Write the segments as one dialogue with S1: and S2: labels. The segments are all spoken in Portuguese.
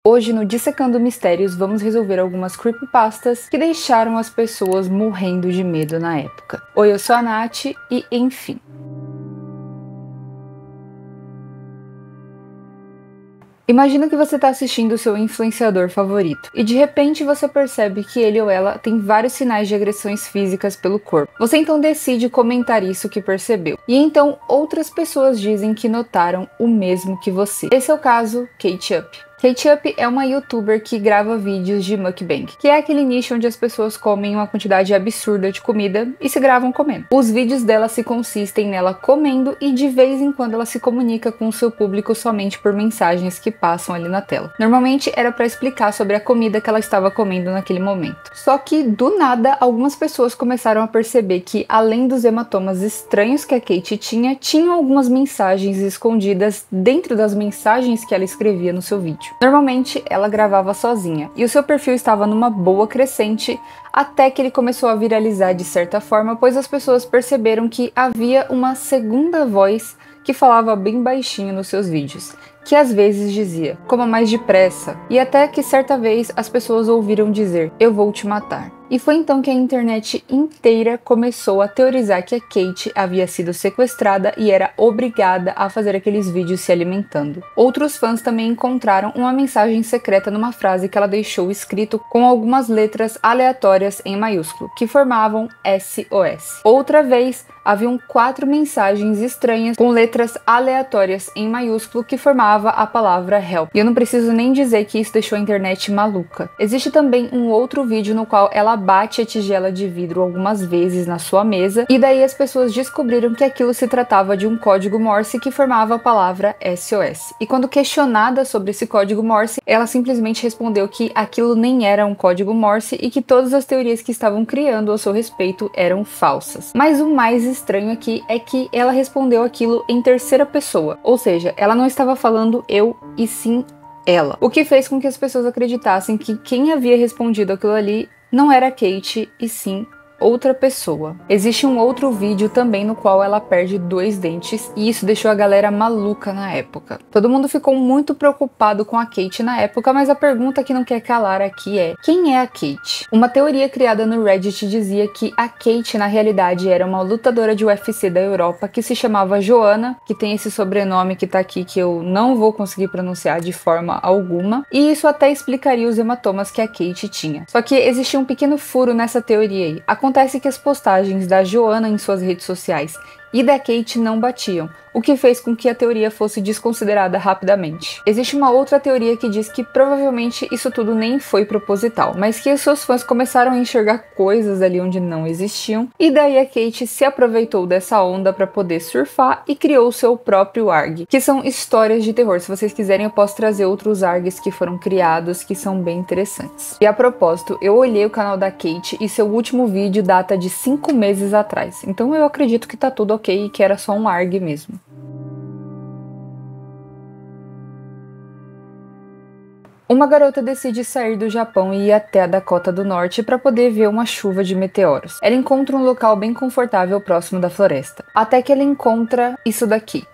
S1: Hoje no Dissecando Mistérios vamos resolver algumas creepypastas que deixaram as pessoas morrendo de medo na época. Oi, eu sou a Nath e enfim. Imagina que você está assistindo o seu influenciador favorito e de repente você percebe que ele ou ela tem vários sinais de agressões físicas pelo corpo. Você então decide comentar isso que percebeu. E então outras pessoas dizem que notaram o mesmo que você. Esse é o caso Kate Up. Kate Up é uma youtuber que grava vídeos de mukbang, que é aquele nicho onde as pessoas comem uma quantidade absurda de comida e se gravam comendo. Os vídeos dela se consistem nela comendo e de vez em quando ela se comunica com o seu público somente por mensagens que passam ali na tela. Normalmente era para explicar sobre a comida que ela estava comendo naquele momento. Só que do nada algumas pessoas começaram a perceber que além dos hematomas estranhos que a Kate tinham algumas mensagens escondidas dentro das mensagens que ela escrevia no seu vídeo. Normalmente ela gravava sozinha e o seu perfil estava numa boa crescente até que ele começou a viralizar de certa forma, pois as pessoas perceberam que havia uma segunda voz que falava bem baixinho nos seus vídeos, que às vezes dizia, coma mais depressa, e até que certa vez as pessoas ouviram dizer, eu vou te matar. E foi então que a internet inteira começou a teorizar que a Kate havia sido sequestrada e era obrigada a fazer aqueles vídeos se alimentando. Outros fãs também encontraram uma mensagem secreta numa frase que ela deixou escrito com algumas letras aleatórias em maiúsculo, que formavam SOS. Outra vez, haviam 4 mensagens estranhas com letras aleatórias em maiúsculo que formava a palavra help. E eu não preciso nem dizer que isso deixou a internet maluca. Existe também um outro vídeo no qual ela bate a tigela de vidro algumas vezes na sua mesa e daí as pessoas descobriram que aquilo se tratava de um código Morse que formava a palavra SOS. E quando questionada sobre esse código Morse, ela simplesmente respondeu que aquilo nem era um código Morse e que todas as teorias que estavam criando ao seu respeito eram falsas. Mas o mais estranho aqui é que ela respondeu aquilo em terceira pessoa, ou seja, ela não estava falando eu e sim ela. O que fez com que as pessoas acreditassem que quem havia respondido aquilo ali não era Kate e sim outra pessoa. Existe um outro vídeo também no qual ela perde 2 dentes e isso deixou a galera maluca na época. Todo mundo ficou muito preocupado com a Kate na época, mas a pergunta que não quer calar aqui é: quem é a Kate? Uma teoria criada no Reddit dizia que a Kate na realidade era uma lutadora de UFC da Europa que se chamava Joanna, que tem esse sobrenome que tá aqui que eu não vou conseguir pronunciar de forma alguma, e isso até explicaria os hematomas que a Kate tinha. Só que existia um pequeno furo nessa teoria aí. Acontece que as postagens da Joanna em suas redes sociais e da Kate não batiam, o que fez com que a teoria fosse desconsiderada rapidamente. Existe uma outra teoria que diz que provavelmente isso tudo nem foi proposital, mas que os seus fãs começaram a enxergar coisas ali onde não existiam, e daí a Kate se aproveitou dessa onda para poder surfar e criou o seu próprio ARG, que são histórias de terror. Se vocês quiserem eu posso trazer outros ARGs que foram criados, que são bem interessantes. E a propósito, eu olhei o canal da Kate e seu último vídeo data de 5 meses atrás, então eu acredito que tá tudo ok e que era só um ARG mesmo. Uma garota decide sair do Japão e ir até a Dakota do Norte para poder ver uma chuva de meteoros. Ela encontra um local bem confortável próximo da floresta, até que ela encontra isso daqui.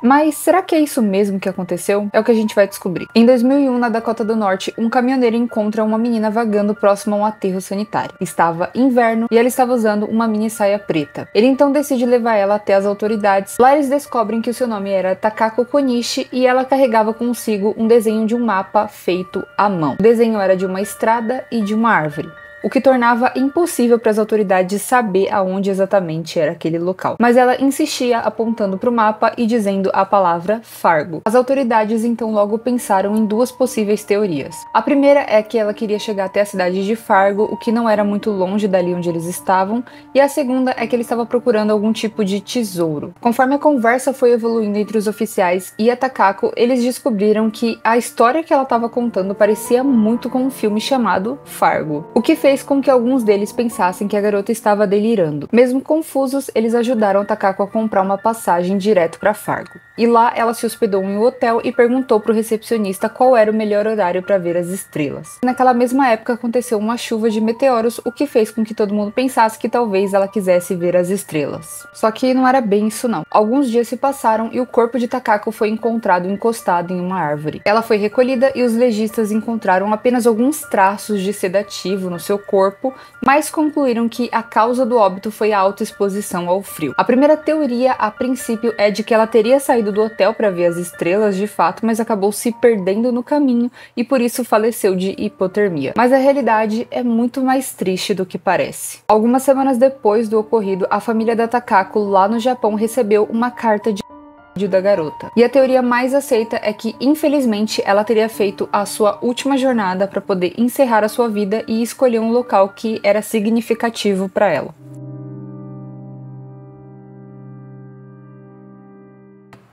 S1: Mas será que é isso mesmo que aconteceu? É o que a gente vai descobrir. Em 2001, na Dakota do Norte, um caminhoneiro encontra uma menina vagando próximo a um aterro sanitário. Estava inverno e ela estava usando uma mini saia preta. Ele então decide levar ela até as autoridades. Lá eles descobrem que o seu nome era Takako Konishi e ela carregava consigo um desenho de um mapa feito à mão. O desenho era de uma estrada e de uma árvore, o que tornava impossível para as autoridades saber aonde exatamente era aquele local. Mas ela insistia apontando para o mapa e dizendo a palavra Fargo. As autoridades então logo pensaram em 2 possíveis teorias. A primeira é que ela queria chegar até a cidade de Fargo, o que não era muito longe dali onde eles estavam, e a segunda é que ele estava procurando algum tipo de tesouro. Conforme a conversa foi evoluindo entre os oficiais e a Takako, eles descobriram que a história que ela estava contando parecia muito com um filme chamado Fargo, o que fez fez com que alguns deles pensassem que a garota estava delirando. Mesmo confusos, eles ajudaram Takako a comprar uma passagem direto para Fargo. E lá ela se hospedou em um hotel e perguntou para o recepcionista qual era o melhor horário para ver as estrelas. Naquela mesma época aconteceu uma chuva de meteoros, o que fez com que todo mundo pensasse que talvez ela quisesse ver as estrelas. Só que não era bem isso não. Alguns dias se passaram e o corpo de Takako foi encontrado encostado em uma árvore. Ela foi recolhida e os legistas encontraram apenas alguns traços de sedativo no seu corpo, mas concluíram que a causa do óbito foi a alta exposição ao frio. A primeira teoria, a princípio, é de que ela teria saído do hotel para ver as estrelas de fato, mas acabou se perdendo no caminho e por isso faleceu de hipotermia. Mas a realidade é muito mais triste do que parece. Algumas semanas depois do ocorrido, a família da Takako lá no Japão recebeu uma carta de da garota. E a teoria mais aceita é que, infelizmente, ela teria feito a sua última jornada para poder encerrar a sua vida e escolher um local que era significativo para ela.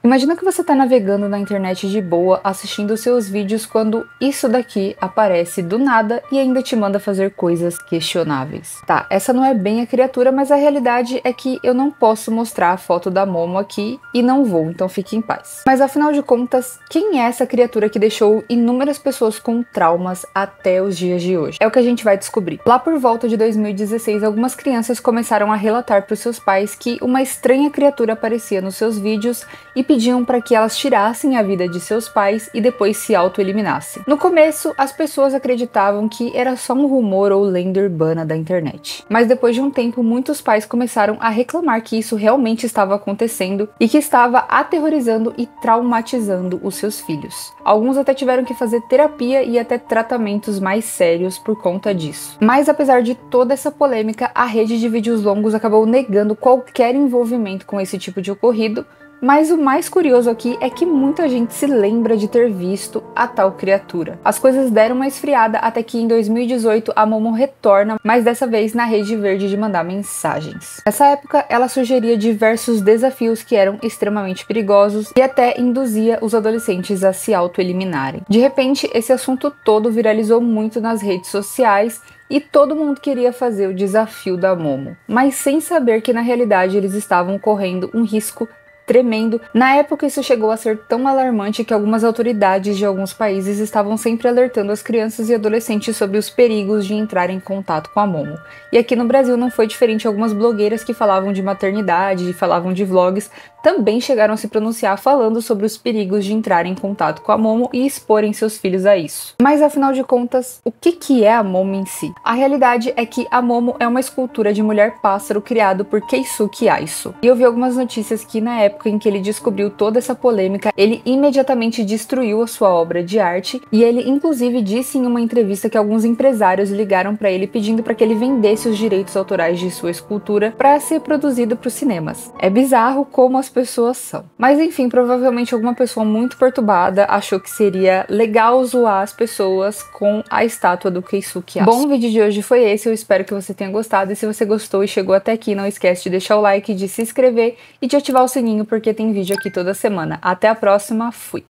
S1: Imagina que você está navegando na internet de boa, assistindo seus vídeos quando isso daqui aparece do nada e ainda te manda fazer coisas questionáveis. Tá, essa não é bem a criatura, mas a realidade é que eu não posso mostrar a foto da Momo aqui e não vou, então fique em paz. Mas afinal de contas, quem é essa criatura que deixou inúmeras pessoas com traumas até os dias de hoje? É o que a gente vai descobrir. Lá por volta de 2016, algumas crianças começaram a relatar para os seus pais que uma estranha criatura aparecia nos seus vídeos e pediam para que elas tirassem a vida de seus pais e depois se auto-eliminassem. No começo, as pessoas acreditavam que era só um rumor ou lenda urbana da internet. Mas depois de um tempo, muitos pais começaram a reclamar que isso realmente estava acontecendo e que estava aterrorizando e traumatizando os seus filhos. Alguns até tiveram que fazer terapia e até tratamentos mais sérios por conta disso. Mas apesar de toda essa polêmica, a rede de vídeos longos acabou negando qualquer envolvimento com esse tipo de ocorrido. Mas o mais curioso aqui é que muita gente se lembra de ter visto a tal criatura. As coisas deram uma esfriada até que em 2018 a Momo retorna, mas dessa vez na rede verde de mandar mensagens. Nessa época ela sugeria diversos desafios que eram extremamente perigosos e até induzia os adolescentes a se auto-eliminarem. De repente, esse assunto todo viralizou muito nas redes sociais e todo mundo queria fazer o desafio da Momo, mas sem saber que na realidade eles estavam correndo um risco tremendo. Na época isso chegou a ser tão alarmante que algumas autoridades de alguns países estavam sempre alertando as crianças e adolescentes sobre os perigos de entrar em contato com a Momo. E aqui no Brasil não foi diferente, algumas blogueiras que falavam de maternidade, falavam de vlogs, também chegaram a se pronunciar falando sobre os perigos de entrar em contato com a Momo e exporem seus filhos a isso. Mas afinal de contas, o que é a Momo em si? A realidade é que a Momo é uma escultura de mulher-pássaro criado por Keisuke Aiso. E eu vi algumas notícias que na época em que ele descobriu toda essa polêmica, ele imediatamente destruiu a sua obra de arte e ele inclusive disse em uma entrevista que alguns empresários ligaram para ele pedindo para que ele vendesse os direitos autorais de sua escultura para ser produzido para os cinemas. É bizarro como as pessoas são. Mas enfim, provavelmente alguma pessoa muito perturbada achou que seria legal zoar as pessoas com a estátua do Keisuke Aiso. Bom, o vídeo de hoje foi esse, eu espero que você tenha gostado e se você gostou e chegou até aqui, não esquece de deixar o like, de se inscrever e de ativar o sininho porque tem vídeo aqui toda semana. Até a próxima, fui!